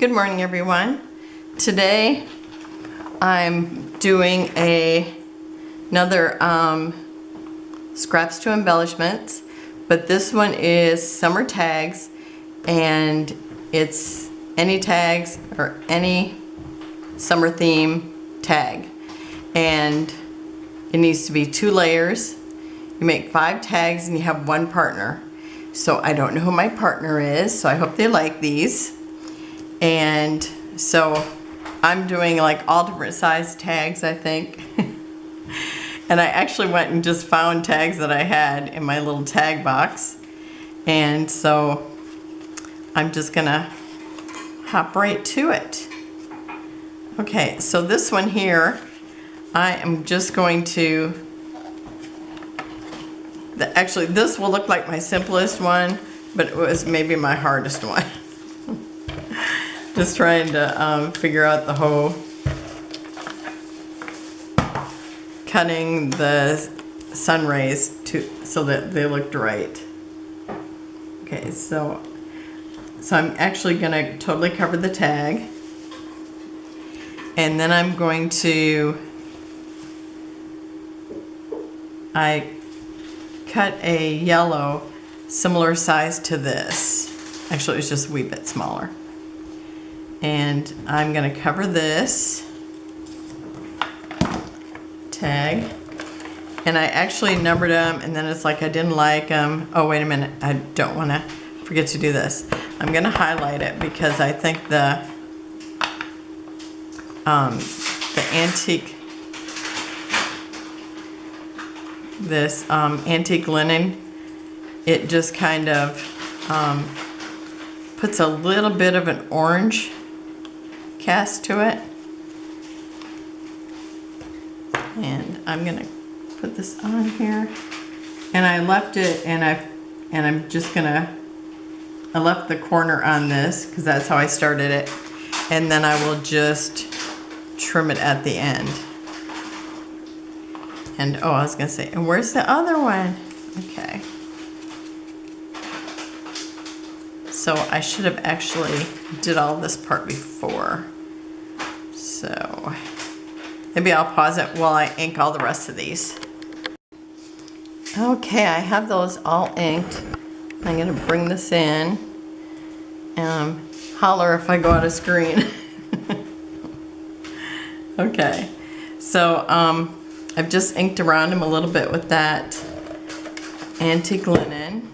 Good morning, everyone. Today I'm doing another scraps to embellishments, but this one is summer tags, and it's any tags or any summer theme tag, and it needs to be 2 layers. You make 5 tags and you have 1 partner. So I don't know who my partner is, so I hope they like these. And so I'm doing like all different size tags, I think. And I actually went and just found tags that I had in my little tag box. And so I'm just gonna hop right to it. Okay, so this one here, I am just going to, actually this will look like my simplest one, but it was maybe my hardest one. Just trying to figure out the whole cutting the sun rays so that they looked right. Okay, so I'm actually gonna totally cover the tag, and then I'm going to, I cut a yellow similar size to this. Actually, it's just a wee bit smaller. And I'm gonna cover this tag. And I actually numbered them, and then it's like I didn't like them. Oh, wait a minute, I don't wanna forget to do this. I'm gonna highlight it because I think the antique, this antique linen, it just kind of puts a little bit of an orange cast to it. And I'm gonna put this on here, and I left it, and I'm just gonna, I left the corner on this because that's how I started it, and then I will just trim it at the end. And oh, I was gonna say, and where's the other one? Okay. So I should have actually did all this part before. So maybe I'll pause it while I ink all the rest of these. Okay, I have those all inked. I'm gonna bring this in and holler if I go out of screen. Okay, so I've just inked around them a little bit with that antique linen.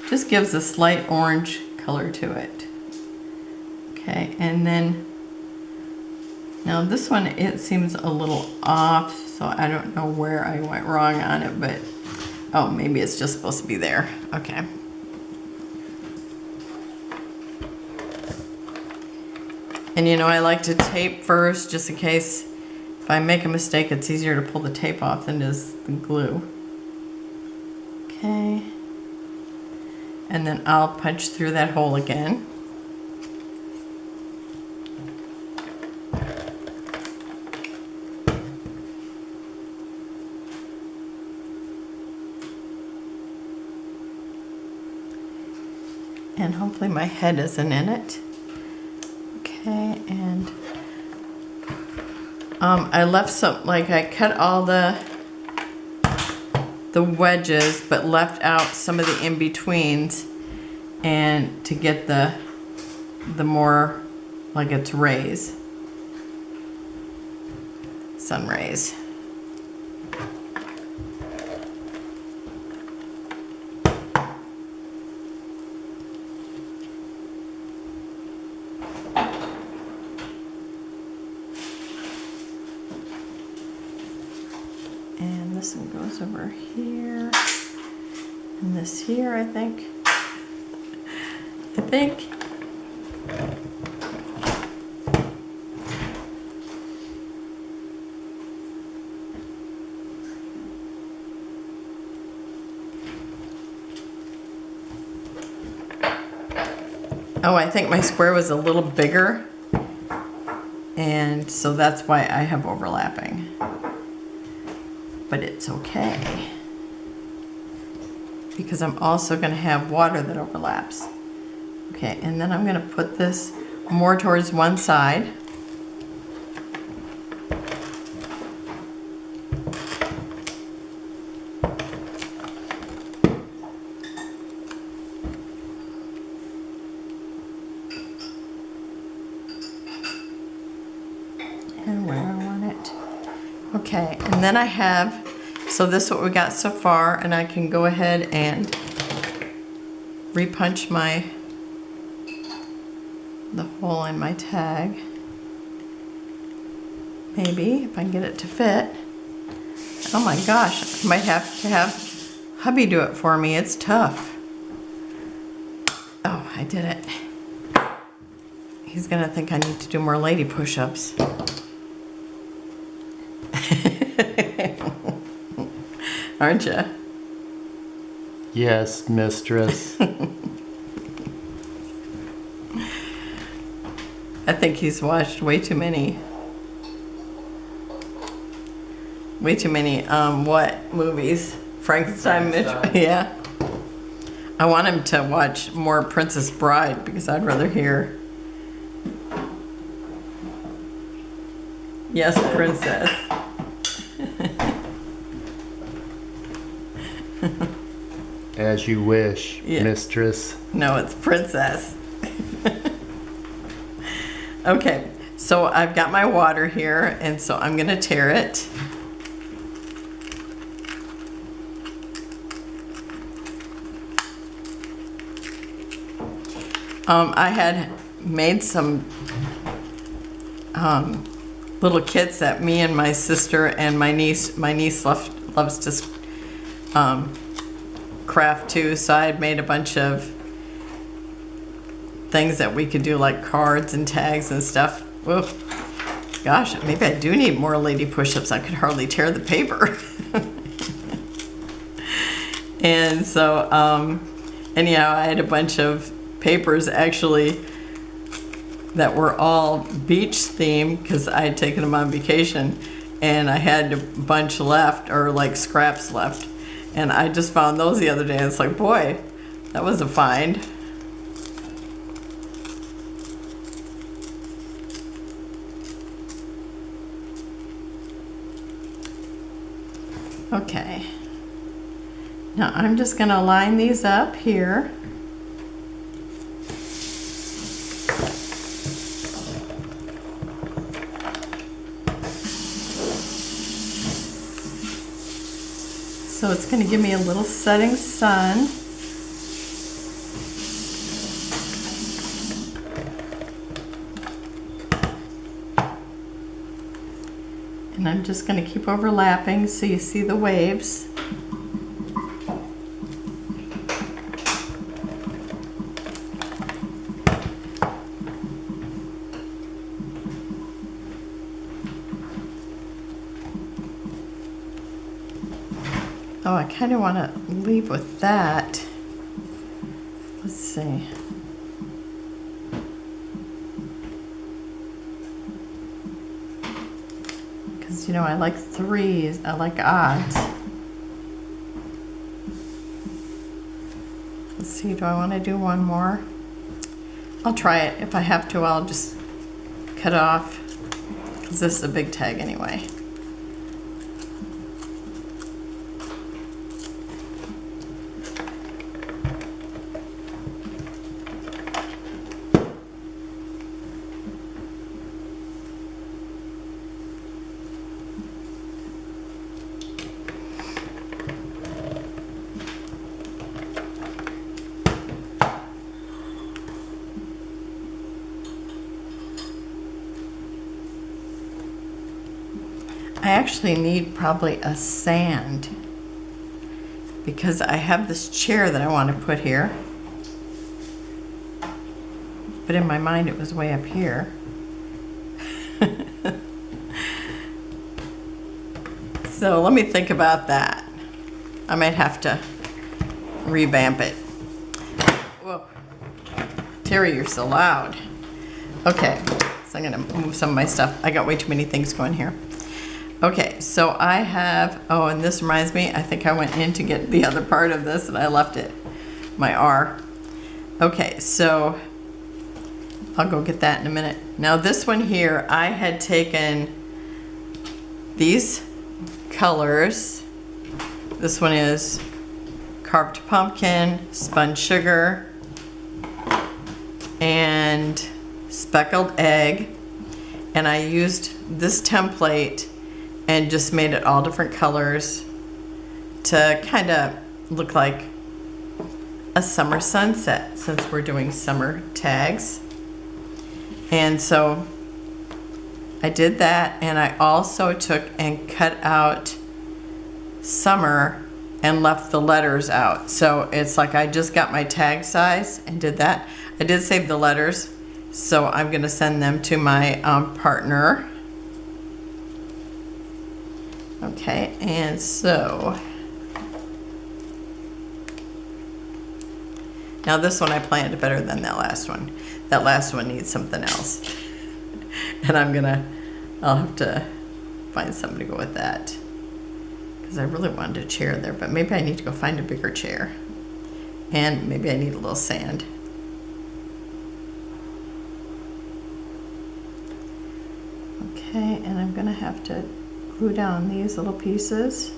Just gives a slight orange color to it. Okay, and then now this one, it seems a little off, so I don't know where I went wrong on it, but oh, maybe it's just supposed to be there. Okay. And you know, I like to tape first just in case if I make a mistake, it's easier to pull the tape off than it is the glue. Okay. And then I'll punch through that hole again. And hopefully my head isn't in it. Okay, and I left some, like I cut all the wedges, but left out some of the in-betweens, and to get the more like it's rays, sun rays. And this one goes over here, and this here, I think. Oh, I think my square was a little bigger, and so that's why I have overlapping. But it's okay, because I'm also going to have water that overlaps. Okay, and then I'm gonna put this more towards one side. And where I want it. Okay, and then I have, so this is what we got so far, and I can go ahead and repunch the hole in my tag. Maybe, if I can get it to fit. Oh my gosh, I might have to have hubby do it for me. It's tough. Oh, I did it. He's gonna think I need to do more lady push-ups. Aren't you? Yes, mistress. I think he's watched way too many, what movies? Frankenstein. Yeah. I want him to watch more Princess Bride because I'd rather hear, yes, princess. As you wish, Yeah. mistress. No, it's princess. Okay, so I've got my water here, and so I'm gonna tear it. I had made some little kits that me and my sister and my niece loves to craft too, so I had made a bunch of things that we could do, like cards and tags and stuff. Whoa. Gosh, maybe I do need more lady push-ups. I could hardly tear the paper. And so anyhow, I had a bunch of papers actually that were all beach themed because I had taken them on vacation, and I had a bunch left, or like scraps left, and I just found those the other day, and it's like, boy, that was a find. Okay, now I'm just gonna line these up here. So it's going to give me a little setting sun. And I'm just going to keep overlapping so you see the waves. Oh, I kind of want to leave with that. Let's see. Because, you know, I like threes. I like odds. Let's see, do I want to do one more? I'll try it. If I have to, I'll just cut it off. Because this is a big tag anyway. I actually need probably a sand because I have this chair that I want to put here, but in my mind it was way up here. So let me think about that. I might have to revamp it. Whoa. Terry, you're so loud. Okay, so I'm gonna move some of my stuff. I got way too many things going here. Okay, so I have, oh, and this reminds me, I think I went in to get the other part of this and I left it, my R. Okay, so I'll go get that in a minute. Now this one here, I had taken these colors. This one is carved pumpkin, spun sugar, and speckled egg. And I used this template and just made it all different colors to kind of look like a summer sunset, since we're doing summer tags. And so I did that, and I also took and cut out summer and left the letters out. So it's like I just got my tag size and did that. I did save the letters, so I'm gonna send them to my partner. Okay, and so now this one I planned better than that last one. That last one needs something else. And I'll have to find somebody to go with that. Because I really wanted a chair there, but maybe I need to go find a bigger chair. And maybe I need a little sand. Okay, and I'm gonna have to glue down these little pieces.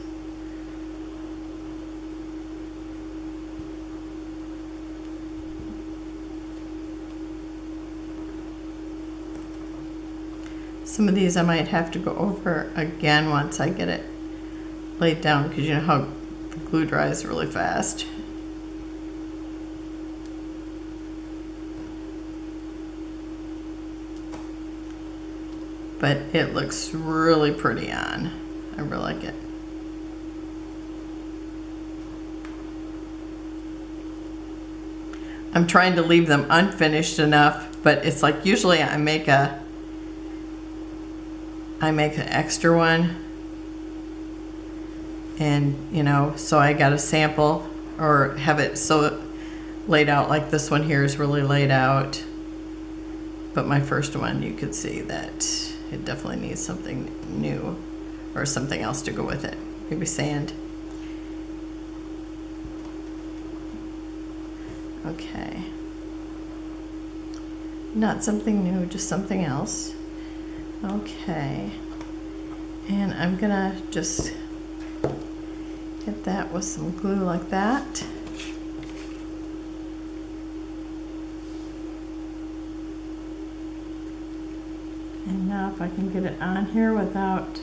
Some of these I might have to go over again once I get it laid down, because you know how the glue dries really fast. But it looks really pretty on. I really like it. I'm trying to leave them unfinished enough, but it's like usually I make an extra one, and you know, so I got a sample or have it so laid out like this one here is really laid out. But my first one, you could see that it definitely needs something new or something else to go with it. Maybe sand. Okay. Not something new, just something else. Okay. And I'm gonna just get that with some glue like that. And now if I can get it on here without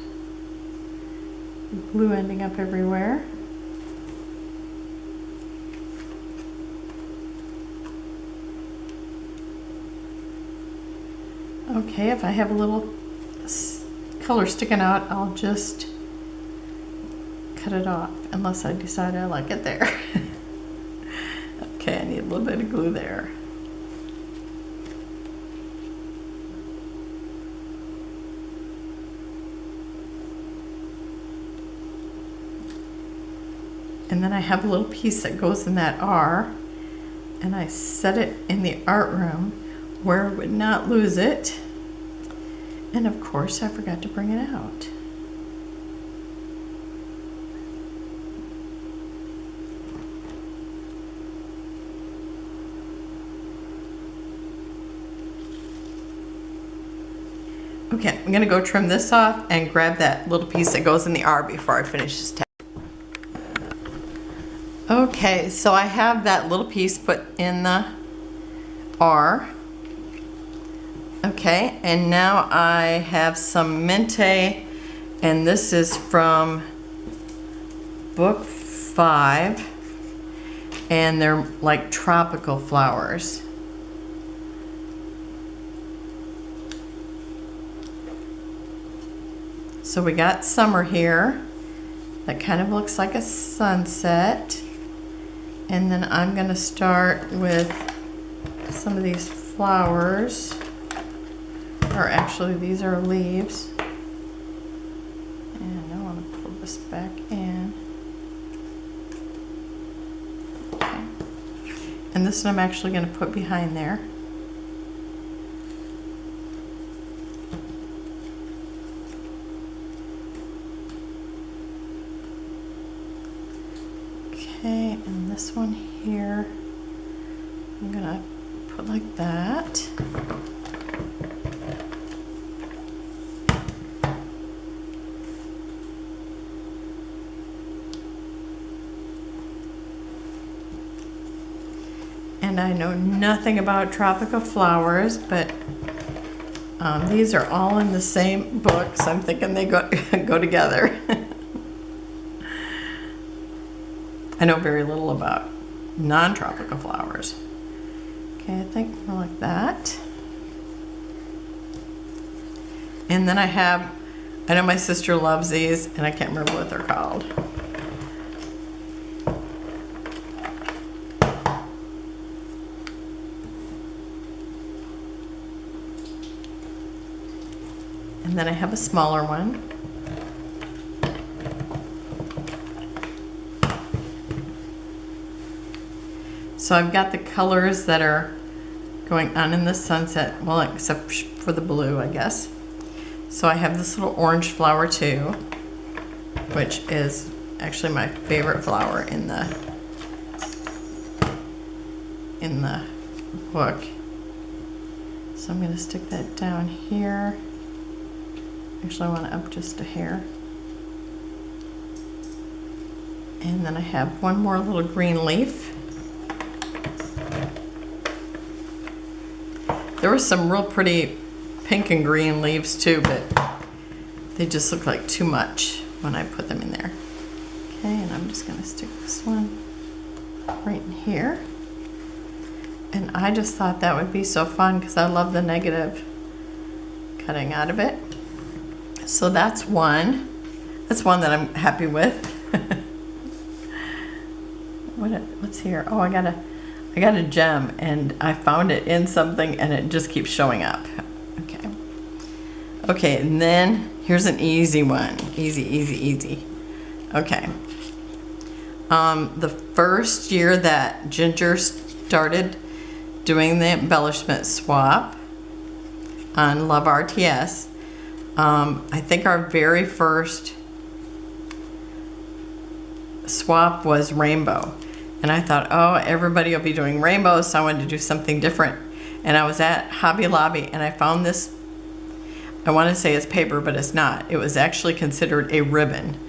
the glue ending up everywhere. Okay, if I have a little color sticking out, I'll just cut it off, unless I decide I like it there. Okay, I need a little bit of glue there. And then I have a little piece that goes in that R, and I set it in the art room where I would not lose it. And of course I forgot to bring it out. Okay, I'm gonna go trim this off and grab that little piece that goes in the R before I finish this tag. Okay, so I have that little piece put in the R. Okay, and now I have some Mintay, and this is from book 5, and they're like tropical flowers. So we got summer here. That kind of looks like a sunset. And then I'm gonna start with some of these flowers. Or actually, these are leaves. And I want to pull this back in. Okay. And this one I'm actually going to put behind there. Okay, and this one here I'm gonna put like that. And I know nothing about tropical flowers, but these are all in the same book, so I'm thinking they go together. I know very little about non-tropical flowers. Okay, I think more like that. And then I know my sister loves these, and I can't remember what they're called. And then I have a smaller one. So I've got the colors that are going on in the sunset, well, except for the blue, I guess. So I have this little orange flower too, which is actually my favorite flower in the book. So I'm going to stick that down here. Actually, I want to up just a hair. And then I have one more little green leaf. There were some real pretty pink and green leaves too, but they just look like too much when I put them in there. Okay, and I'm just going to stick this one right in here. And I just thought that would be so fun because I love the negative cutting out of it. So that's one. That's one that I'm happy with. What's here? Oh, I got a gem, and I found it in something, and it just keeps showing up. Okay. Okay, and then here's an easy one. Easy, easy, easy. Okay. The first year that Ginger started doing the embellishment swap on Love RTS, I think our very first swap was rainbow. And I thought, oh, everybody will be doing rainbows, so I wanted to do something different. And I was at Hobby Lobby, and I found this, I want to say it's paper, but it's not. It was actually considered a ribbon.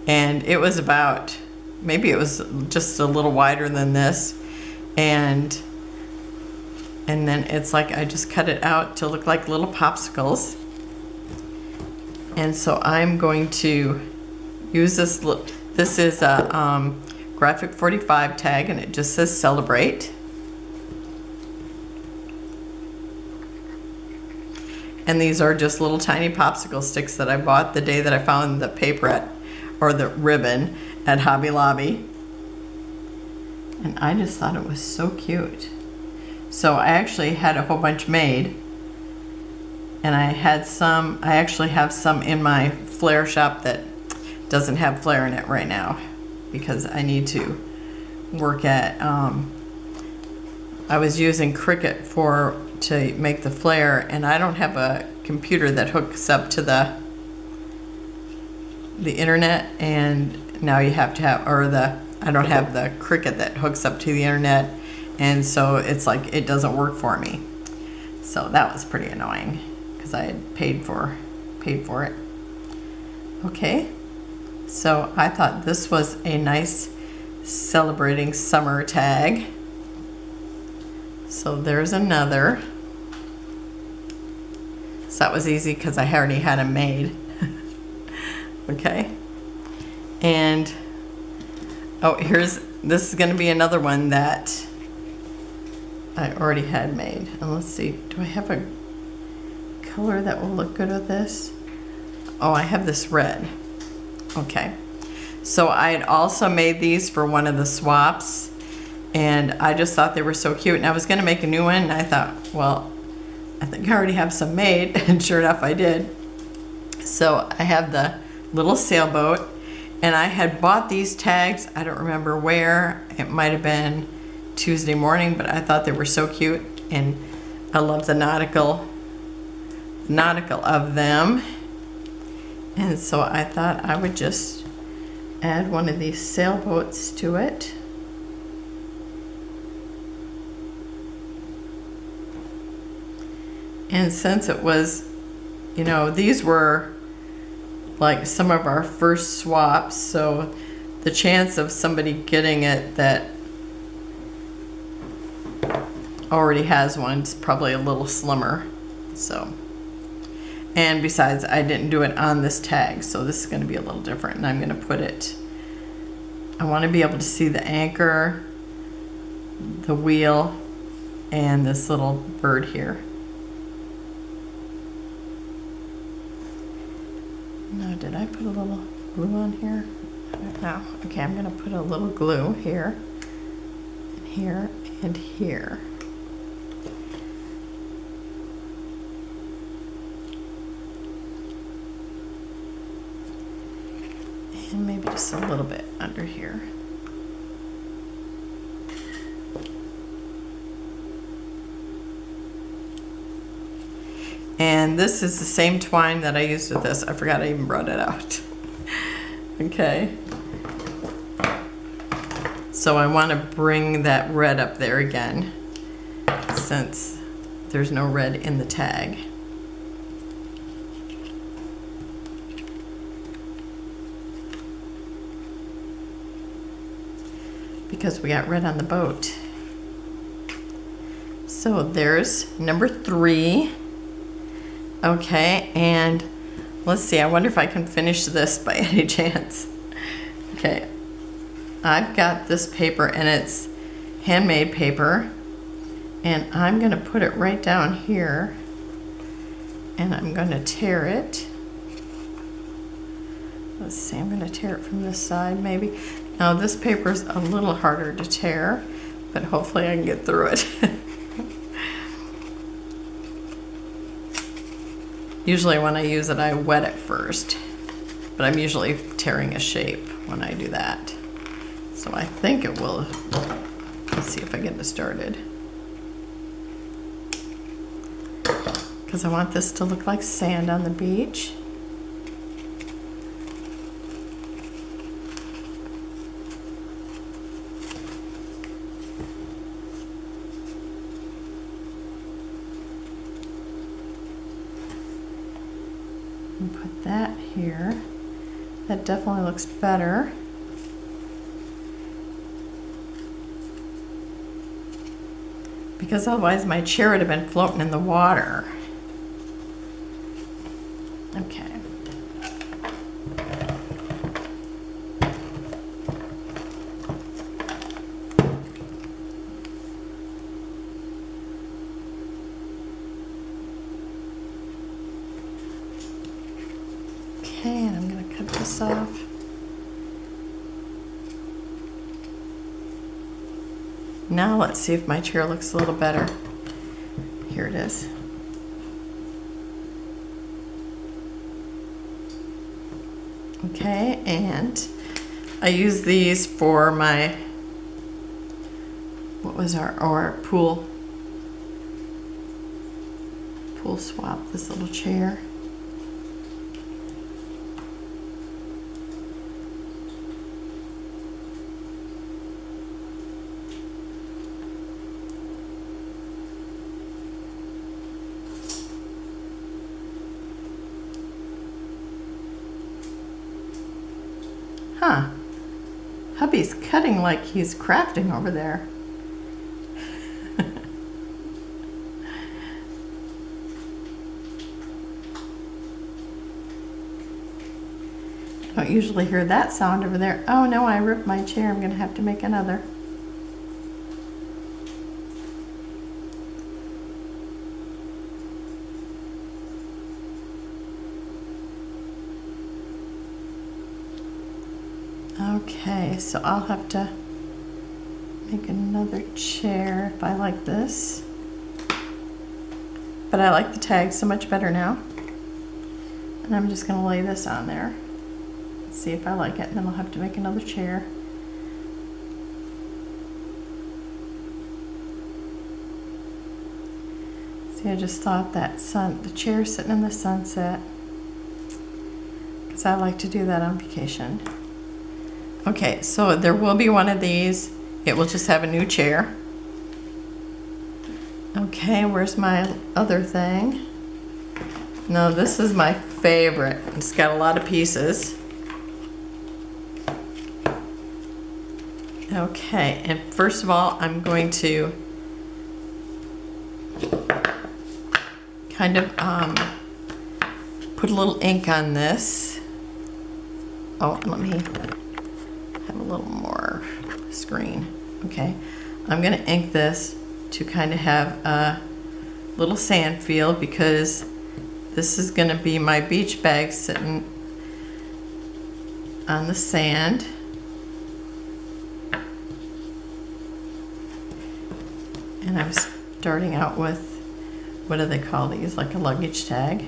And it was about, maybe it was just a little wider than this. And then it's like I just cut it out to look like little popsicles. And so I'm going to use this. This is a graphic 45 tag, and it just says celebrate. And these are just little tiny popsicle sticks that I bought the day that I found the paper or the ribbon at Hobby Lobby. And I just thought it was so cute. So I actually had a whole bunch made. And I actually have some in my flare shop that doesn't have flare in it right now because I need to work at, I was using Cricut to make the flare, and I don't have a computer that hooks up to the internet, and now you have to have, I don't have the Cricut that hooks up to the internet, and so it's like it doesn't work for me. So that was pretty annoying because I had paid for it. Okay, so I thought this was a nice celebrating summer tag. So there's another. So that was easy because I already had them made. Okay, and oh, this is going to be another one that I already had made. And let's see, do I have a color that will look good with this? Oh, I have this red. Okay, so I had also made these for one of the swaps, and I just thought they were so cute, and I was going to make a new one, and I thought, well, I think I already have some made, and sure enough I did. So I have the little sailboat, and I had bought these tags, I don't remember where, it might have been Tuesday morning, but I thought they were so cute, and I love the nautical of them. And so I thought I would just add one of these sailboats to it. And since it was, you know, these were like some of our first swaps, so the chance of somebody getting it that already has one is probably a little slimmer. So, and besides, I didn't do it on this tag, so this is going to be a little different, and I'm going to put it, I want to be able to see the anchor, the wheel, and this little bird here. Now, did I put a little glue on here? I don't know. Okay, I'm going to put a little glue here, and here, and here. And maybe just a little bit under here. And this is the same twine that I used with this. I forgot I even brought it out. Okay. So I want to bring that red up there again, since there's no red in the tag. Because we got red on the boat. So there's number 3. Okay, and let's see, I wonder if I can finish this by any chance. Okay, I've got this paper, and it's handmade paper, and I'm gonna put it right down here, and I'm gonna tear it. Let's see, I'm gonna tear it from this side maybe. Now this paper's a little harder to tear, but hopefully I can get through it. Usually when I use it, I wet it first, but I'm usually tearing a shape when I do that. So I think it will. Let's see if I get it started. Because I want this to look like sand on the beach. And put that here. That definitely looks better. Because otherwise my chair would have been floating in the water. Okay. Okay, and I'm going to cut this off. Now let's see if my chair looks a little better. Here it is. Okay, and I use these for my, what was our pool swap, this little chair. Huh. Hubby's cutting like he's crafting over there. Don't usually hear that sound over there. Oh no, I ripped my chair. I'm gonna have to make another. Okay, so I'll have to make another chair if I like this. But I like the tag so much better now. And I'm just gonna lay this on there. See if I like it, and then I'll have to make another chair. See, I just thought that the chair sitting in the sunset, because I like to do that on vacation. Okay, so there will be one of these. It will just have a new chair. Okay, where's my other thing? No, this is my favorite. It's got a lot of pieces. Okay, and first of all, I'm going to kind of put a little ink on this. Oh, let me have a little more screen. Okay, I'm gonna ink this to kind of have a little sand feel, because this is gonna be my beach bag sitting on the sand. And I'm starting out with, what do they call these? Like a luggage tag.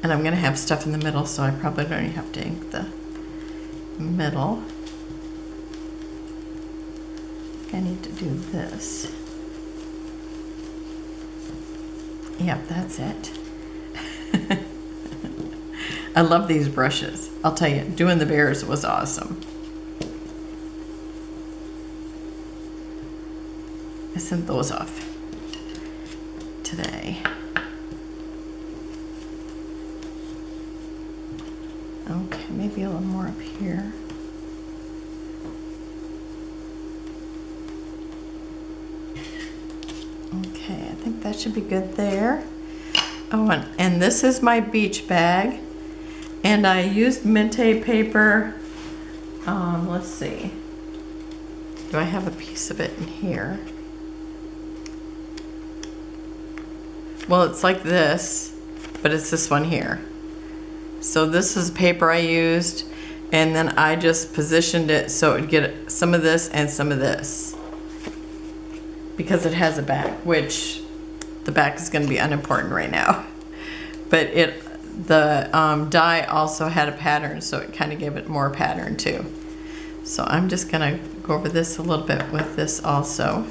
And I'm gonna have stuff in the middle, so I probably don't even have to ink the middle. I need to do this. Yep, that's it. I love these brushes. I'll tell you, doing the bears was awesome. I sent those off today. Okay, maybe a little more up here. Okay, I think that should be good there. Oh, and this is my beach bag. And I used Mintay paper. Let's see. Do I have a piece of it in here? Well, it's like this, but it's this one here. So this is paper I used, and then I just positioned it so it would get some of this and some of this, because it has a back, which the back is going to be unimportant right now. But the die also had a pattern, so it kind of gave it more pattern too. So I'm just going to go over this a little bit with this also,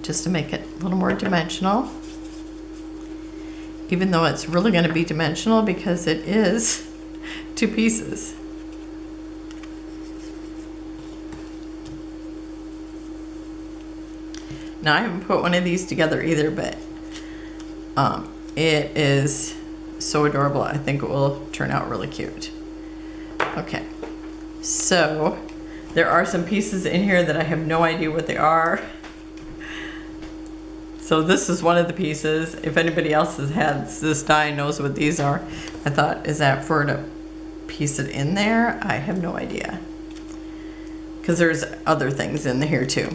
just to make it a little more dimensional. Even though it's really going to be dimensional because it is 2 pieces. Now I haven't put one of these together either, but it is so adorable. I think it will turn out really cute. Okay, so there are some pieces in here that I have no idea what they are. So this is one of the pieces. If anybody else has had this die and knows what these are, I thought, is that for to piece it in there? I have no idea. Because there's other things in here too.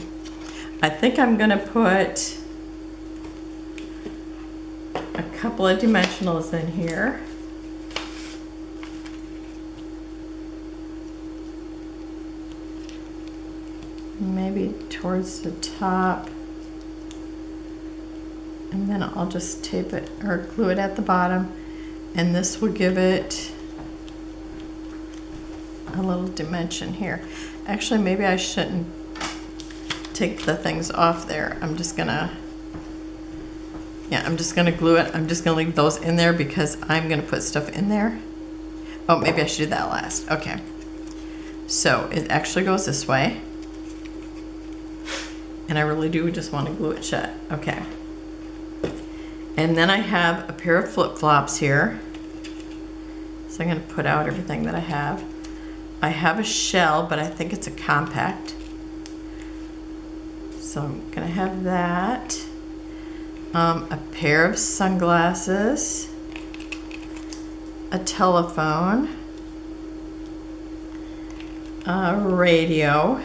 I think I'm gonna put a couple of dimensionals in here. Maybe towards the top. And then I'll just tape it or glue it at the bottom, and this will give it a little dimension here. Actually, maybe I shouldn't take the things off there. I'm just gonna glue it. I'm just gonna leave those in there because I'm gonna put stuff in there. Oh, maybe I should do that last. Okay. So it actually goes this way. And I really do just want to glue it shut. Okay. And then I have a pair of flip-flops here. So I'm going to put out everything that I have. I have a shell, but I think it's a compact. So I'm going to have that. A pair of sunglasses. A telephone. A radio.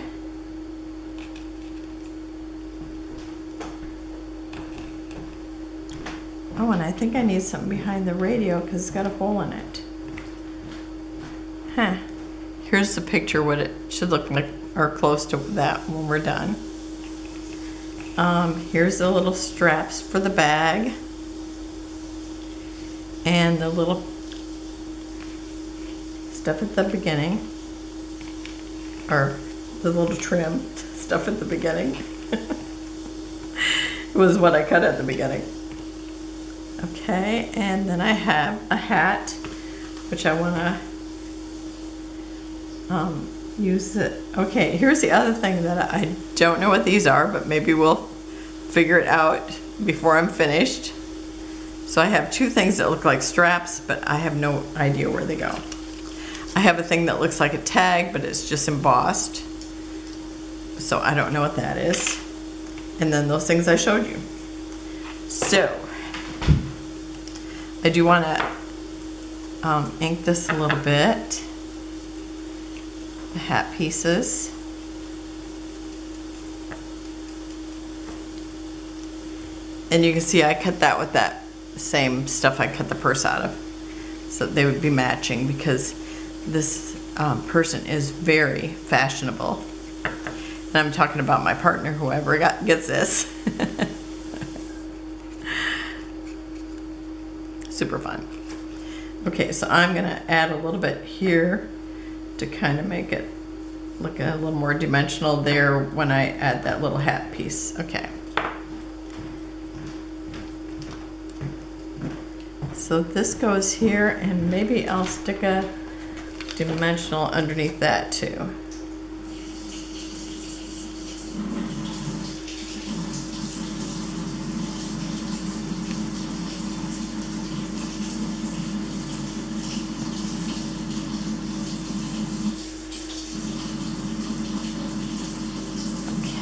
Oh, and I think I need something behind the radio because it's got a hole in it. Huh. Here's the picture, what it should look like, or close to that when we're done. Here's the little straps for the bag. And the little stuff at the beginning. Or the little trim stuff at the beginning. was what I cut at the beginning. Okay, and then I have a hat, which I want to use it. Okay, here's the other thing that I don't know what these are, but maybe we'll figure it out before I'm finished. So I have two things that look like straps, but I have no idea where they go. I have a thing that looks like a tag, but it's just embossed. So I don't know what that is. And then those things I showed you. So I do want to ink this a little bit. The hat pieces. And you can see I cut that with that same stuff I cut the purse out of. So they would be matching because this person is very fashionable. And I'm talking about my partner, whoever gets this. Super fun. Okay, so I'm gonna add a little bit here to kind of make it look a little more dimensional there when I add that little hat piece. Okay. So this goes here, and maybe I'll stick a dimensional underneath that too.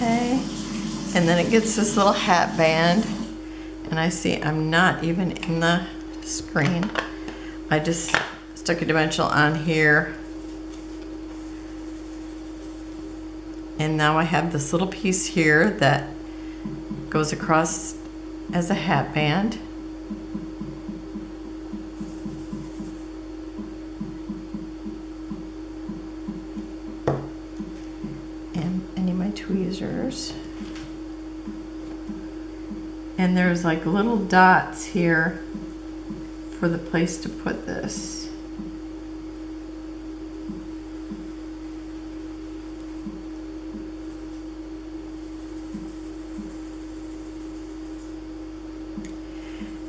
Okay, and then it gets this little hat band, and I see I'm not even in the screen. I just stuck a dimensional on here, and now I have this little piece here that goes across as a hat band. Tweezers, and there's like little dots here for the place to put this.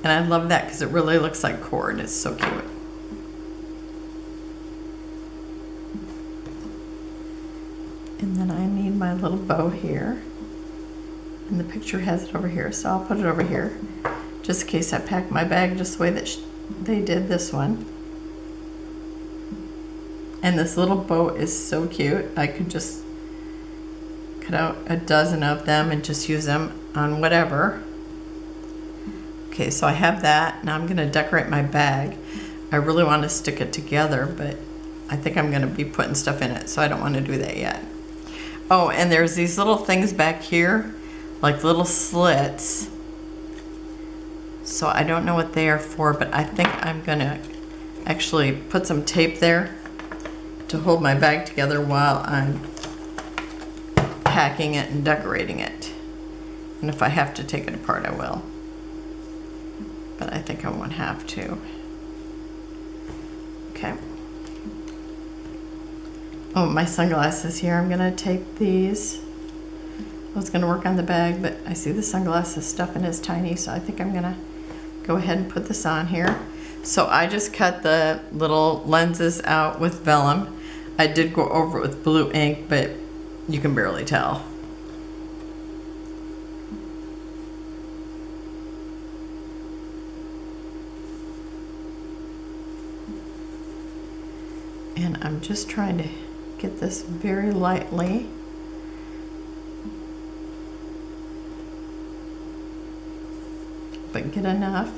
And I love that because it really looks like cord. It's so cute. And then I need my little bow here. And the picture has it over here, so I'll put it over here just in case I pack my bag just the way that they did this one. And this little bow is so cute. I could just cut out a dozen of them and just use them on whatever. Okay, so I have that. Now I'm gonna decorate my bag. I really want to stick it together, but I think I'm gonna be putting stuff in it, so I don't want to do that yet. Oh, and there's these little things back here, like little slits. So I don't know what they are for, but I think I'm gonna actually put some tape there to hold my bag together while I'm packing it and decorating it. And if I have to take it apart, I will. But I think I won't have to. Okay. Oh, my sunglasses here. I'm gonna take these. I was gonna work on the bag, but I see the sunglasses stuff and it's tiny, so I think I'm gonna go ahead and put this on here. So I just cut the little lenses out with vellum. I did go over it with blue ink, but you can barely tell. And I'm just trying to get this very lightly. But get enough,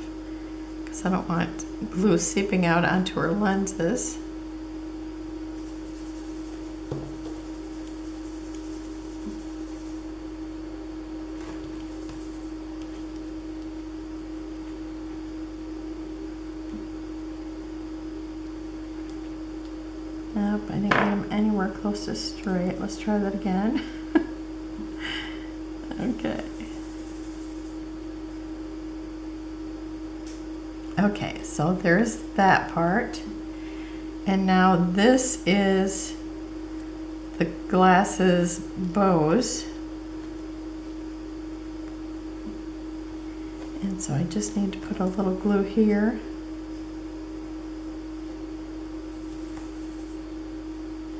because I don't want glue seeping out onto her lenses. Nope, I didn't get them anywhere close to straight. Let's try that again. Okay. Okay, so there's that part. And now this is the glasses bows. And so I just need to put a little glue here.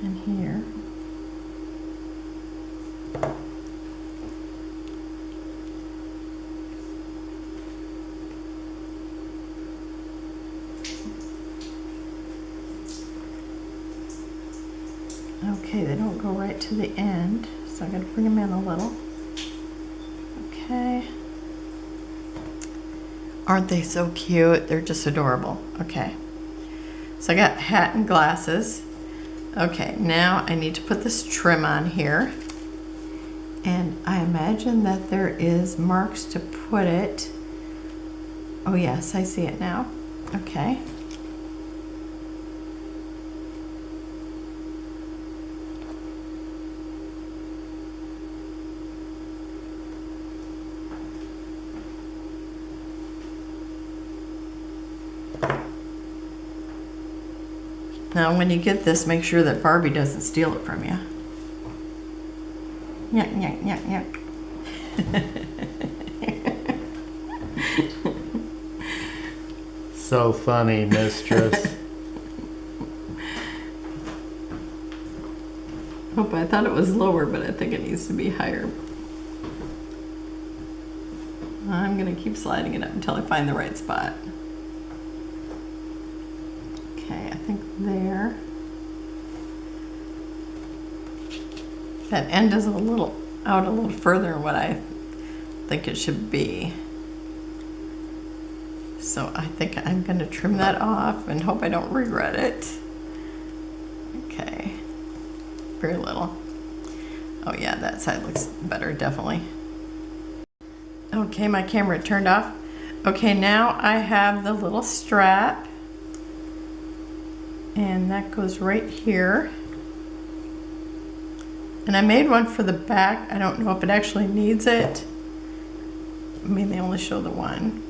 And here. Okay, they don't go right to the end, so I'm going to bring them in a little. Okay. Aren't they so cute? They're just adorable. Okay. So I got hat and glasses. Okay, now I need to put this trim on here. And I imagine that there is marks to put it. Oh yes, I see it now. Okay. Now when you get this, make sure that Barbie doesn't steal it from you. Yuck, yuck, yuck, yuck. So funny, mistress. Hope I thought it was lower, but I think it needs to be higher. I'm gonna keep sliding it up until I find the right spot. Okay, I think there. That end is a little out a little further than what I think it should be. So I think I'm going to trim that off and hope I don't regret it. Okay, very little. Oh yeah, that side looks better, definitely. Okay, my camera turned off. Okay, now I have the little strap. And that goes right here. And I made one for the back. I don't know if it actually needs it. I mean, they only show the one.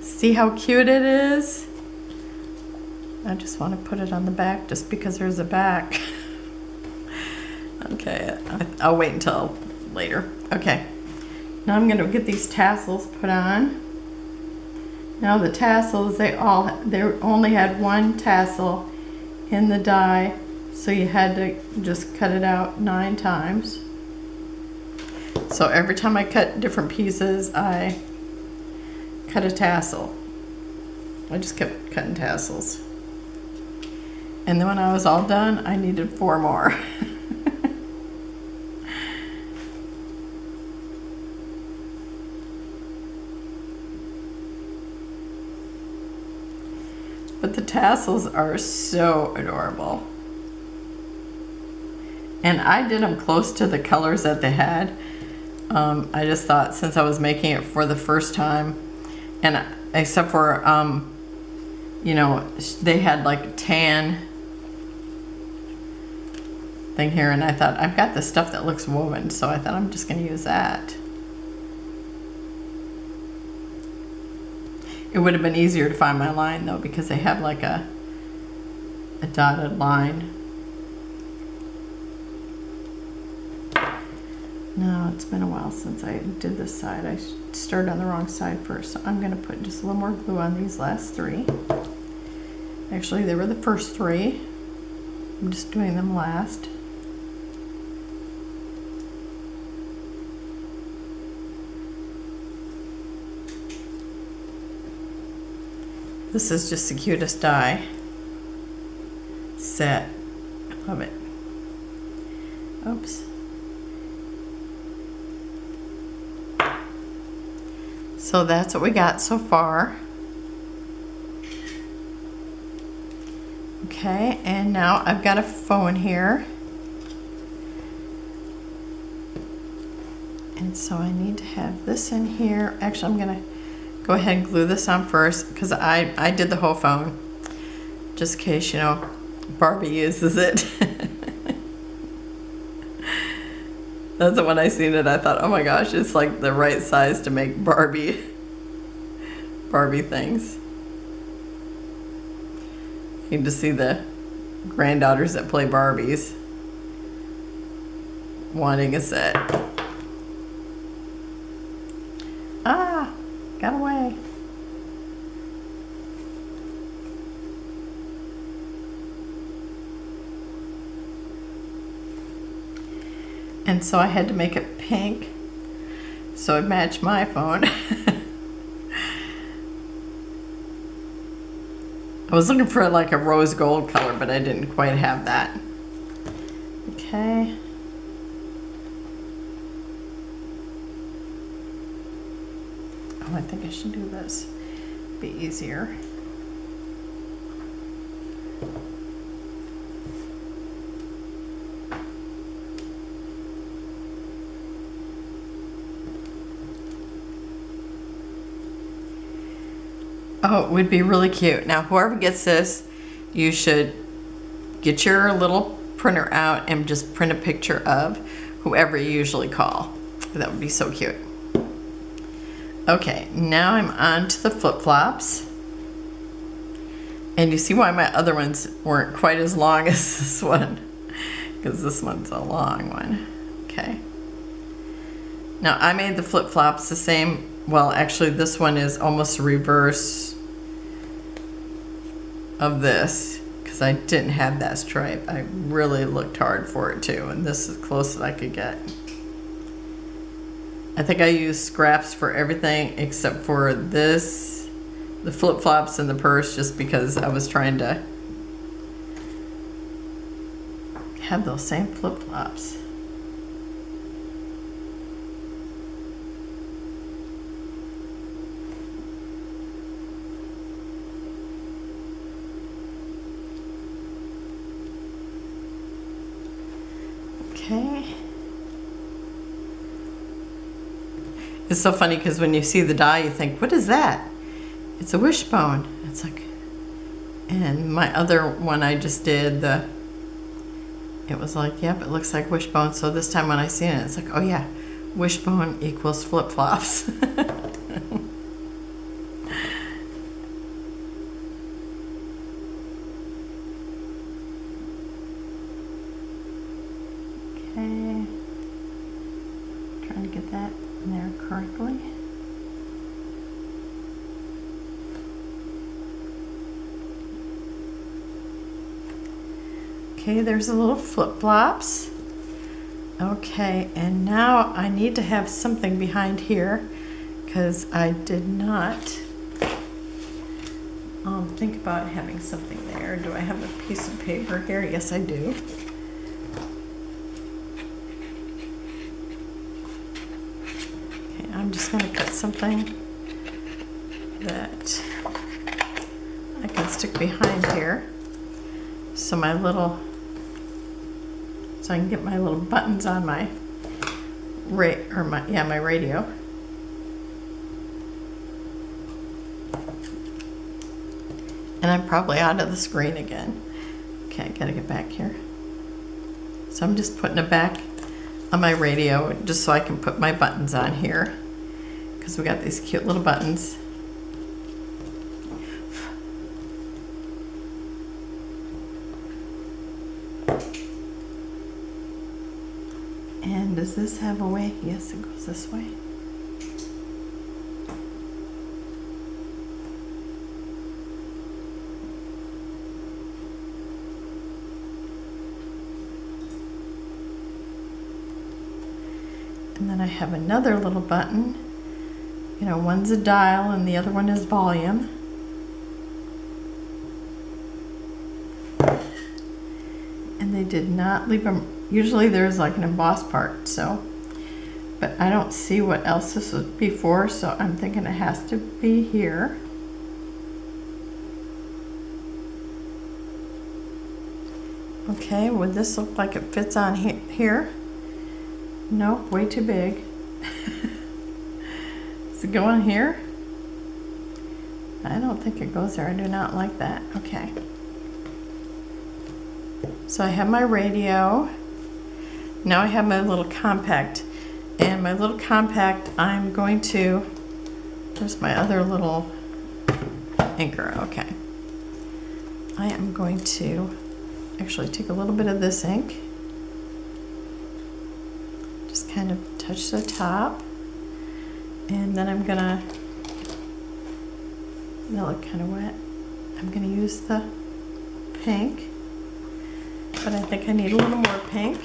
See how cute it is? I just want to put it on the back just because there's a back. Okay, I'll wait until later. Okay, now I'm going to get these tassels put on. Now the tassels, they only had one tassel in the die, so you had to just cut it out 9 times. So every time I cut different pieces, I cut a tassel. I just kept cutting tassels. And then when I was all done, I needed 4 more. But the tassels are so adorable. And I did them close to the colors that they had. I just thought since I was making it for the first time, and except for, you know, they had like a tan thing here, and I thought I've got this stuff that looks woven, so I thought I'm just going to use that. It would have been easier to find my line though, because they have like a dotted line. No, it's been a while since I did this side. I started on the wrong side first, so I'm going to put just a little more glue on these last 3. Actually, they were the first 3. I'm just doing them last. This is just the cutest die set. I love it. Oops. So that's what we got so far. Okay, and now I've got a phone here. And so I need to have this in here. Actually, I'm gonna go ahead and glue this on first because I did the whole phone. Just in case, you know, Barbie uses it. That's when I seen it, I thought, oh my gosh, it's like the right size to make Barbie things. You can just see the granddaughters that play Barbies wanting a set. Ah, got away. And so I had to make it pink so it matched my phone. I was looking for like a rose gold color, but I didn't quite have that. Okay. Oh, I think I should do this. Be easier. Oh, it would be really cute. Now, whoever gets this, you should get your little printer out and just print a picture of whoever you usually call. That would be so cute. Okay, now I'm on to the flip-flops. And you see why my other ones weren't quite as long as this one, because this one's a long one. Okay. Now, I made the flip-flops the same. Well, actually, this one is almost reverse of this because I didn't have that stripe. I really looked hard for it too, and this is close that I could get. I think I used scraps for everything except for this, the flip-flops and the purse, just because I was trying to have those same flip-flops. Okay. It's so funny because when you see the die, you think, what is that? It's a wishbone. It's like, and my other one I just did, it was like, yep, it looks like wishbone. So this time when I seen it, it's like, oh yeah, wishbone equals flip-flops. Okay, trying to get that in there correctly. Okay, there's a little flip-flops. Okay, and now I need to have something behind here because I did not think about having something there. Do I have a piece of paper here? Yes, I do. I'm just going to cut something that I can stick behind here, so my little, so I can get my little buttons on my my radio. And I'm probably out of the screen again. Okay, I gotta get back here. So I'm just putting it back on my radio just so I can put my buttons on here, because we got these cute little buttons. And does this have a way? Yes, it goes this way. And then I have another little button. You know, one's a dial and the other one is volume. And they did not leave them. Usually there's like an embossed part, so, but I don't see what else this was before, so I'm thinking it has to be here. Okay, would this look like it fits on here? No, way too big. Does it go on here? I don't think it goes there. I do not like that. Okay. So I have my radio. Now I have my little compact. And my little compact, I'm going to, there's my other little anchor. Okay. I am going to actually take a little bit of this ink, just kind of touch the top, and then I'm gonna, that look kind of wet, I'm gonna use the pink, but I think I need a little more pink.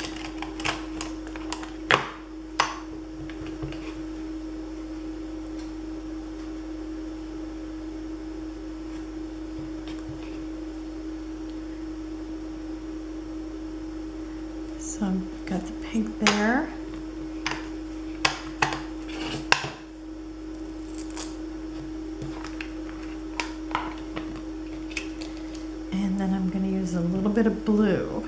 So I've got the pink there. And then I'm going to use a little bit of blue.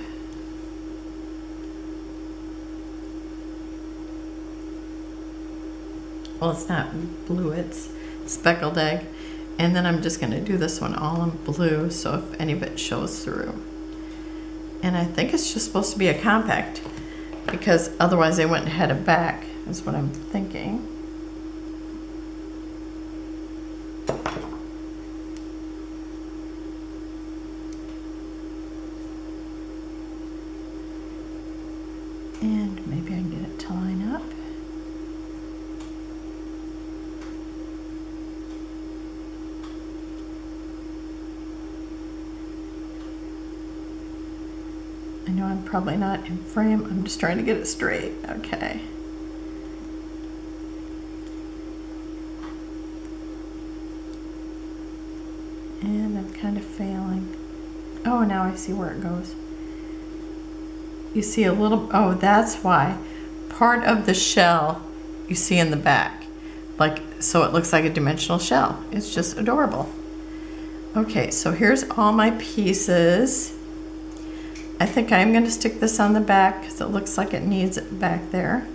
Well, it's not blue, it's speckled egg. And then I'm just going to do this one all in blue, so if any of it shows through. And I think it's just supposed to be a compact, because otherwise they wouldn't head it back, is what I'm thinking. And maybe I can get it to line up. I know I'm probably not in frame. I'm just trying to get it straight. Okay. And I'm kind of failing. Oh, now I see where it goes. You see a little, oh, that's why. Part of the shell you see in the back. Like, so it looks like a dimensional shell. It's just adorable. Okay, so here's all my pieces. I think I'm going to stick this on the back because it looks like it needs it back there.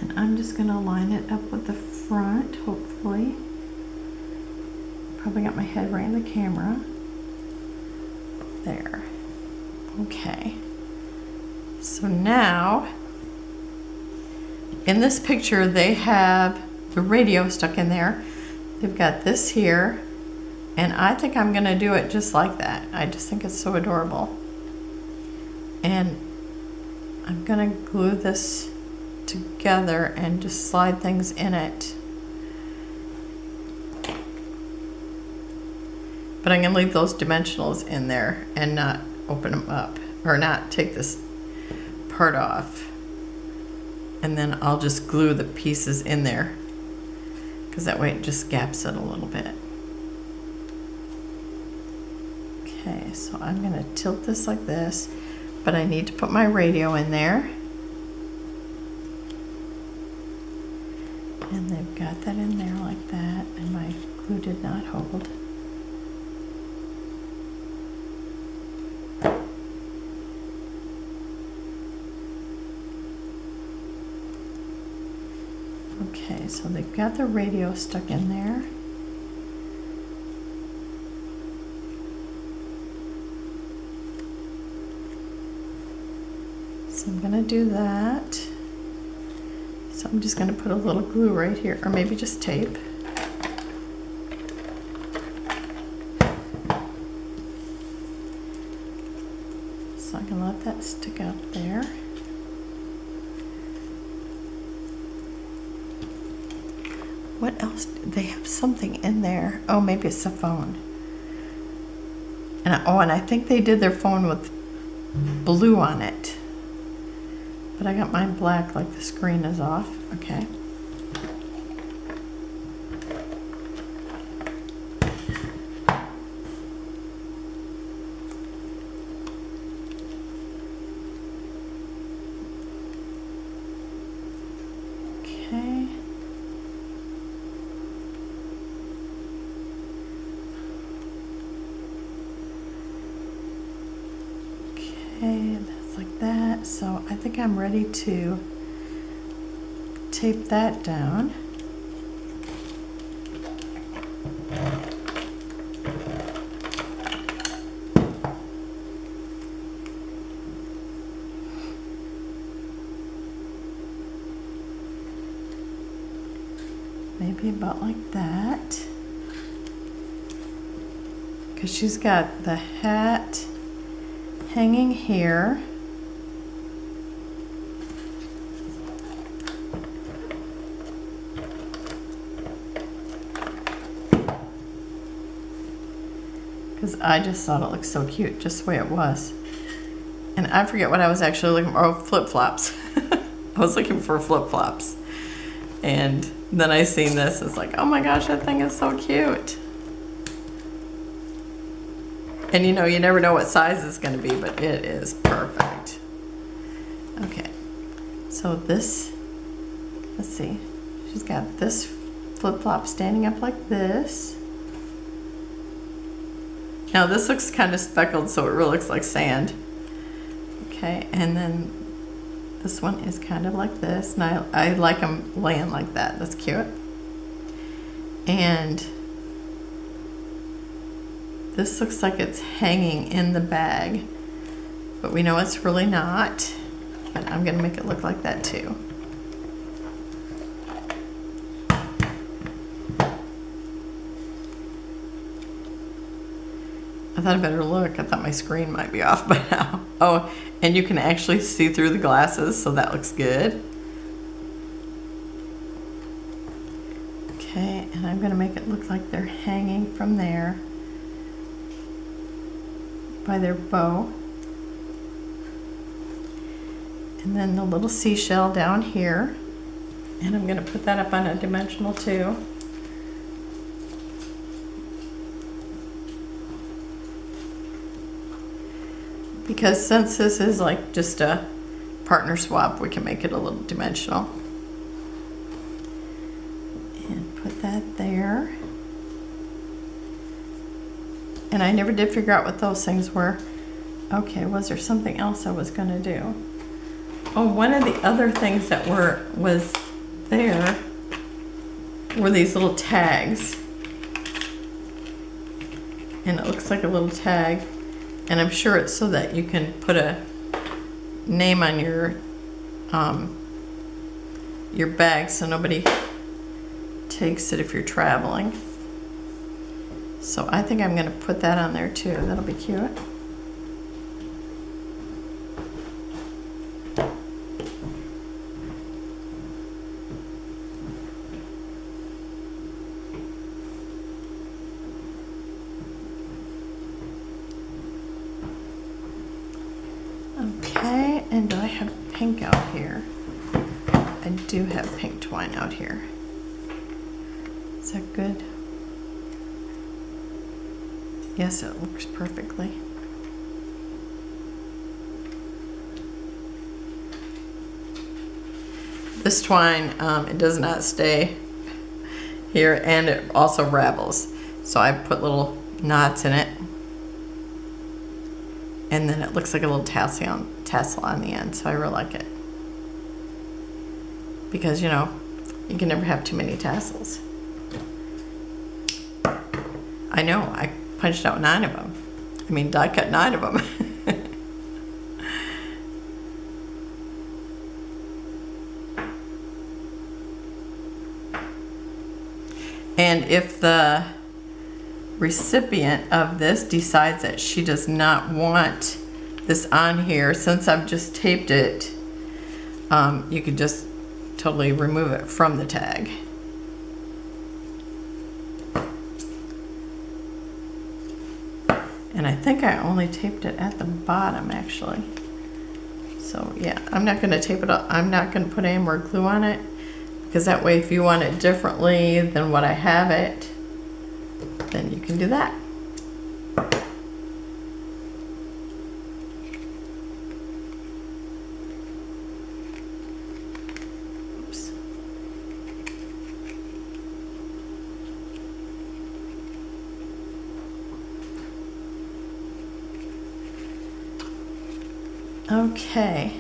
And I'm just going to line it up with the front, hopefully. Probably got my head right in the camera. There. Okay. So now, in this picture, they have the radio stuck in there. They've got this here, and I think I'm gonna do it just like that. I just think it's so adorable. And I'm gonna glue this together and just slide things in it. But I'm gonna leave those dimensionals in there and not open them up, or not take this part off. And then I'll just glue the pieces in there, because that way it just gaps it a little bit. Okay, so I'm gonna tilt this like this, but I need to put my radio in there. And they've got that in there like that, and my glue did not hold. Okay, so they've got the radio stuck in there. So I'm gonna do that. So I'm just gonna put a little glue right here, or maybe just tape. So I can let that stick out there. What else? They have something in there. Oh, maybe it's a phone. And I think they did their phone with blue on it. But I got mine black, like the screen is off. Okay. Okay. Okay, that's like that. So I think I'm ready to tape that down. maybe about like that. Because she's got the hat hanging here. Because I just thought it looked so cute, just the way it was. And I forget what I was actually looking for. Oh, flip-flops. I was looking for flip-flops. And then I seen this. It's like, oh my gosh, that thing is so cute. And you know, you never know what size it's going to be, but it is perfect. Okay. So this, let's see. She's got this flip-flop standing up like this. Now this looks kind of speckled, so it really looks like sand. Okay, and then this one is kind of like this, and I like them laying like that. That's cute. And this looks like it's hanging in the bag, but we know it's really not. But I'm gonna make it look like that too. I thought I better look. I thought my screen might be off by now. Oh, and you can actually see through the glasses, so that looks good. Okay, and I'm gonna make it look like they're hanging from there by their bow. And then the little seashell down here. And I'm gonna put that up on a dimensional too. Because since this is like just a partner swap, we can make it a little dimensional. And put that there. And I never did figure out what those things were. Okay, was there something else I was gonna do? Oh, one of the other things that was there were these little tags. And it looks like a little tag. And I'm sure it's so that you can put a name on your bag so nobody takes it if you're traveling. So I think I'm going to put that on there too. That'll be cute. Okay, and do I have pink out here? I do have pink twine out here. Is that good? Yes, it works perfectly. This twine, it does not stay here, and it also ravels. So I put little knots in it. And then it looks like a little tassel on the end, so I really like it. Because, you know, you can never have too many tassels. I know, I punched out 9 of them. I mean, die cut 9 of them. And if the recipient of this decides that she does not want this on here, since I've just taped it, you could just totally remove it from the tag. And I think I only taped it at the bottom actually. So yeah, I'm not going to tape it up. I'm not going to put any more glue on it, because that way if you want it differently than what I have it, then you can do that. Oops. Okay.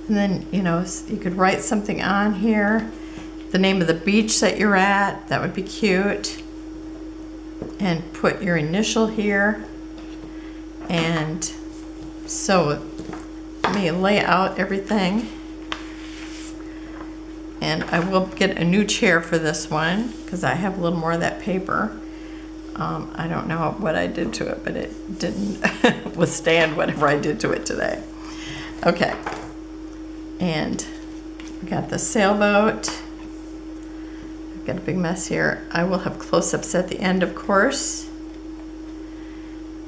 And then, you know, you could write something on here. The name of the beach that you're at, that would be cute. And put your initial here. And so let me lay out everything. And I will get a new chair for this one because I have a little more of that paper. I don't know what I did to it, but it didn't withstand whatever I did to it today. Okay, and we got the sailboat. I've got a big mess here. I will have close-ups at the end, of course.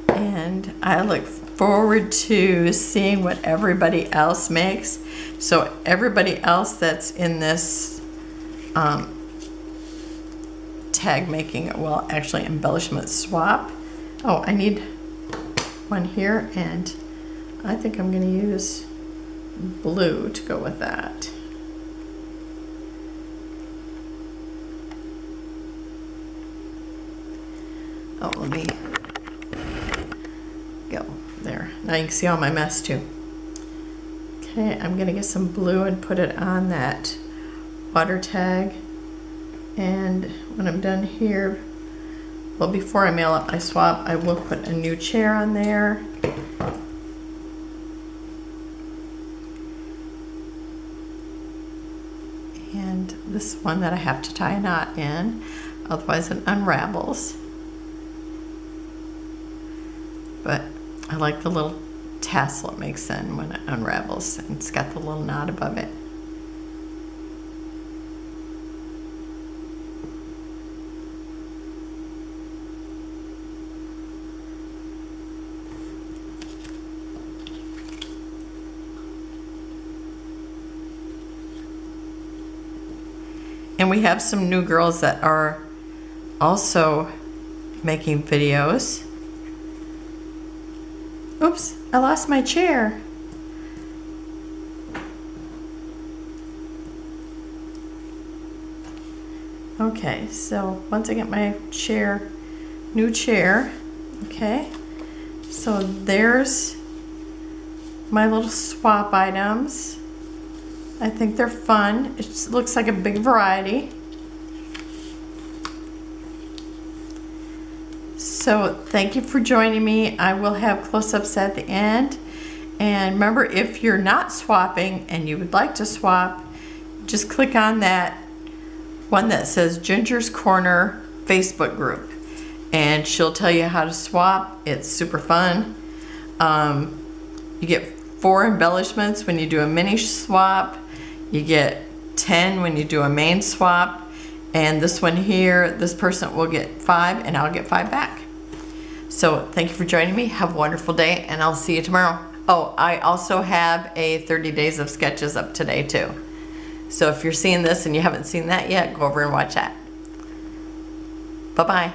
And I look forward to seeing what everybody else makes. So everybody else that's in this tag making, well, actually embellishment swap. Oh, I need one here, and I think I'm going to use blue to go with that. Oh, let me go there. Now you can see all my mess too. Okay, I'm going to get some blue and put it on that water tag. And when I'm done here, well, before I mail up my swap, I will put a new chair on there. And this one that I have to tie a knot in, otherwise it unravels. But I like the little tassel it makes then when it unravels, and it's got the little knot above it. And we have some new girls that are also making videos. Oops, I lost my chair. Okay, so once I get my chair, new chair, okay. So there's my little swap items. I think they're fun. It just looks like a big variety. So thank you for joining me. I will have close-ups at the end. And remember, if you're not swapping and you would like to swap, just click on that one that says Ginger's Corner Facebook group. And she'll tell you how to swap. It's super fun. You get 4 embellishments when you do a mini swap. You get 10 when you do a main swap. And this one here, this person will get 5 and I'll get 5 back. So thank you for joining me. Have a wonderful day and I'll see you tomorrow. Oh, I also have a 30 days of sketches up today too. So if you're seeing this and you haven't seen that yet, go over and watch that. Bye-bye.